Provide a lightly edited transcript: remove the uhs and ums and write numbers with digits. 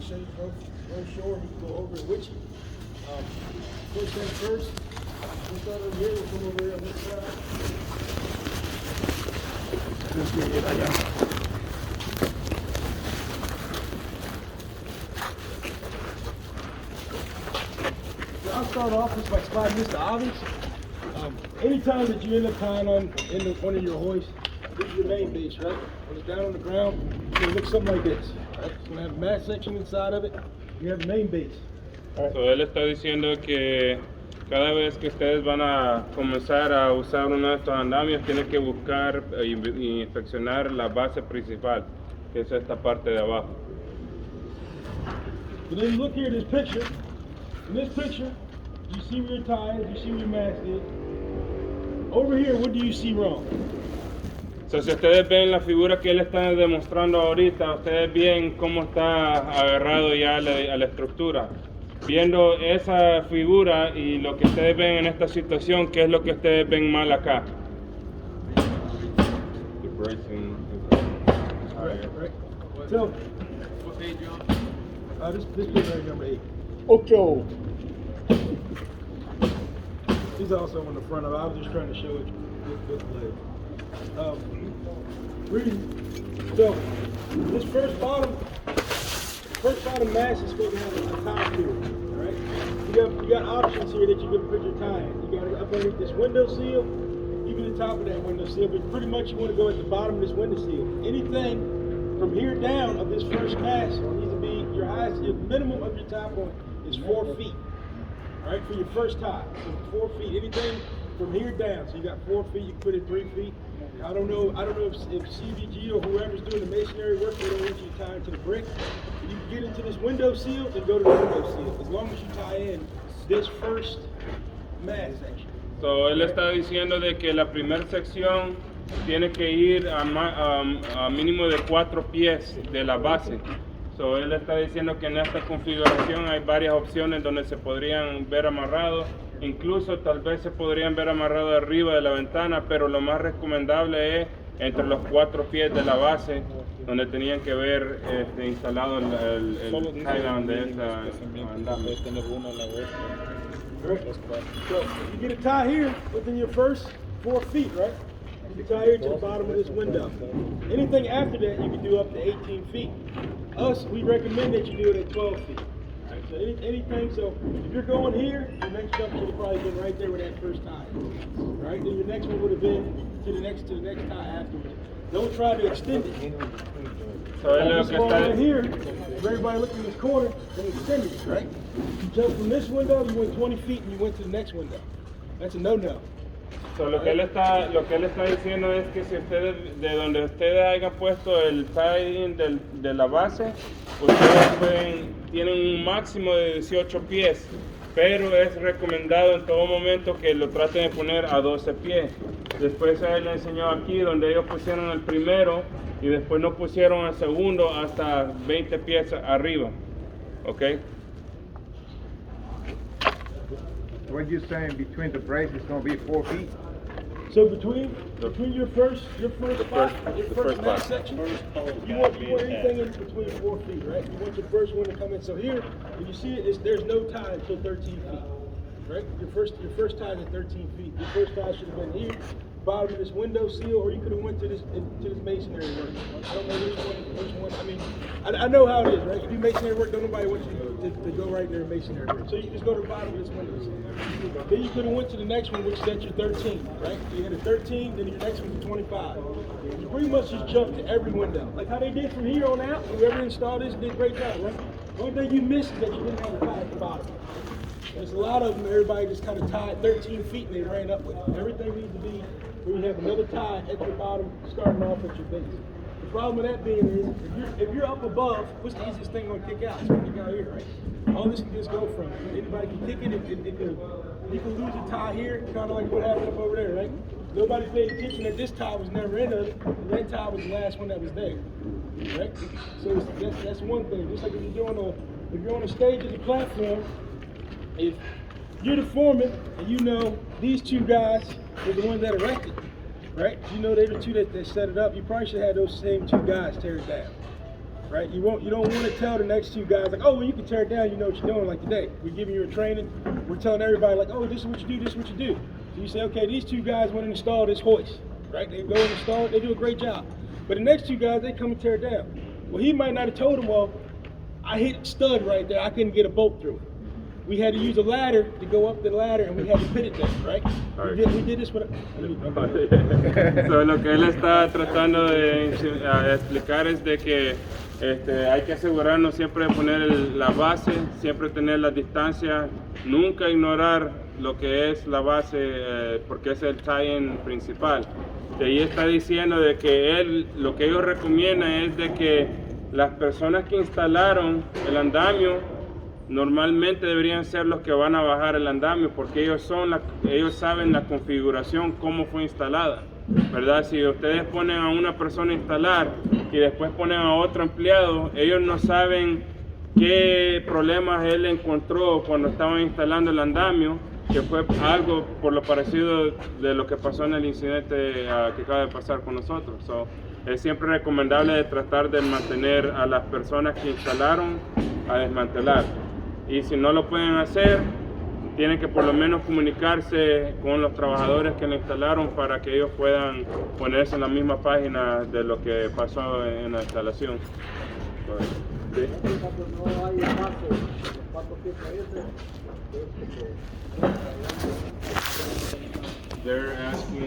show you shore, we can go over it with you. First thing first, we'll start over here, we'll come over here on this side. So I'll start off just by sliding this to obvious. Anytime that you end up tying on one of your hoists, this is your main base, right? When it's down on the ground, it's going to look something like this. Right? It's going to have a mast section inside of it. You have the main base. Right. So él está diciendo que cada vez que ustedes van a comenzar a usar uno de estos andamios, tienen que buscar y inspeccionar la base principal, que es esta parte de abajo. But then you look here at this picture. In this picture, you see where your tie is, you see where your mast is. Over here, what do you see wrong? So, si ustedes ven la figura que él está demostrando ahorita, ustedes ven cómo está agarrado ya a la estructura. Viendo esa figura y lo que ustedes ven en esta situación, ¿qué es lo que ustedes ven mal acá? The bracing. Right. So, What page you on? this picture right number 8. Ocho. He's also on the front of it. I was just trying to show it with the leg. So, this first bottom mast is supposed to have a tie to it, right? You got options here that you can put your tie in. You got it up underneath this window seal, even the top of that window seal, but pretty much you want to go at the bottom of this window seal. Anything from here down of this first mast needs to be your highest, your minimum of your tie point is 4 feet. All right, for your first tie, so 4 feet. Anything from here down, so you got 4 feet. You can put it 3 feet. I don't know if CVG or whoever's doing the masonry work, they don't want you to tie into the brick. You can get into this window seal and go to the window seal, as long as you tie in this first mast section. So, él está diciendo de que la primera sección tiene que ir a mínimo de 4 pies de la base. So, él está diciendo que en esta configuración hay varias opciones donde se podrían ver amarrados, incluso tal vez se podrían ver amarrados arriba de la ventana, pero lo más recomendable es entre los 4 pies de la base, donde tenían que ver instalado el tie-down de esta andamio. Right. So you get a tie here within your first 4 feet, right? You tie here to the bottom of this window. Anything after that, you can do up to 18 feet. We recommend that you do it at 12 feet. Right? So anything, so if you're going here, your next jump should have probably been right there with that first tie. Right? Then your next one would have been to the next tie afterwards. Don't try to extend it. So, él lo This que wall está right here, if everybody looking in this corner, they extended it, right? You jump from this window, you went 20 feet and you went to the next window. That's a no-no. So, lo que él está diciendo es que si ustedes, de donde ustedes hayan puesto el tie-in de la base, ustedes tienen un máximo de 18 pies, pero es recomendado en todo momento que lo traten de poner a 12 pies. Después él le enseñó aquí donde ellos pusieron el primero y después no pusieron el segundo hasta 20 pies arriba. ¿Ok? What you saying between the braces is gonna be 4 feet? So between your first mast section, you want anything in between 4 feet, right? You want your first one to come in. So here, when you see it, there's no tie until 13 feet, right? Your first tie is at 13 feet. Your first tie should have been here, bottom of this window seal, or you could have went to this masonry work. I don't know which one. I mean, I know how it is, right? You do masonry work, don't nobody want you to go right there in masonry work. So you just go to the bottom of this window seal. Then you could have went to the next one, which is at your 13, right? So you had a 13, then your next one's a 25. You pretty much just jump to every window. Like how they did from here on out. Whoever installed this did a great job, right? The only thing you missed is that you didn't have a tie at the bottom. There's a lot of them, everybody just kind of tied 13 feet and they ran up with it. Everything needs to be where you have another tie at the bottom, starting off at your base. The problem with that being is, if you're up above, what's the easiest thing going to kick out? It's going to kick out here, right? All this can just go from. Anybody can kick it, you can lose a tie here, kind of like what happened up over there, right? Nobody paid attention that this tie was never in it, and that tie was the last one that was there, right? So that's one thing. Just like if you're on a stage at the platform, if you're the foreman and you know these two guys were the ones that erected, right? You know they're the two that set it up. You probably should have those same two guys tear it down. right? You don't want to tell the next two guys like, oh, well, you can tear it down, you know what you're doing. Like today, we're giving you a training. We're telling everybody like, oh, this is what you do, this is what you do. So you say, okay, these two guys went and installed this hoist, right? They go and install it, they do a great job. But the next two guys, they come and tear it down. Well, he might not have told them, well, I hit stud right there, I couldn't get a bolt through it. We had to use a ladder to go up the ladder, and we had to put it there, right? We did this with So, lo que él está tratando de explicar es de que hay que asegurarnos siempre de poner la base, siempre tener las distancias, nunca ignorar lo que es la base porque es el tie-in principal. Y ahí está diciendo de que lo que ellos recomiendan es de que las personas que instalaron el andamio normalmente deberían ser los que van a bajar el andamio porque ellos saben la configuración, cómo fue instalada, ¿verdad? Si ustedes ponen a una persona a instalar y después ponen a otro empleado, ellos no saben qué problemas él encontró cuando estaban instalando el andamio, que fue algo por lo parecido de lo que pasó en el incidente que acaba de pasar con nosotros. So, es siempre recomendable de tratar de mantener a las personas que instalaron a desmantelar. Y si no lo pueden hacer, tienen que por lo menos comunicarse con los trabajadores que lo instalaron para que ellos puedan ponerse en la misma página de lo que pasó en la instalación. ¿Sí? They're asking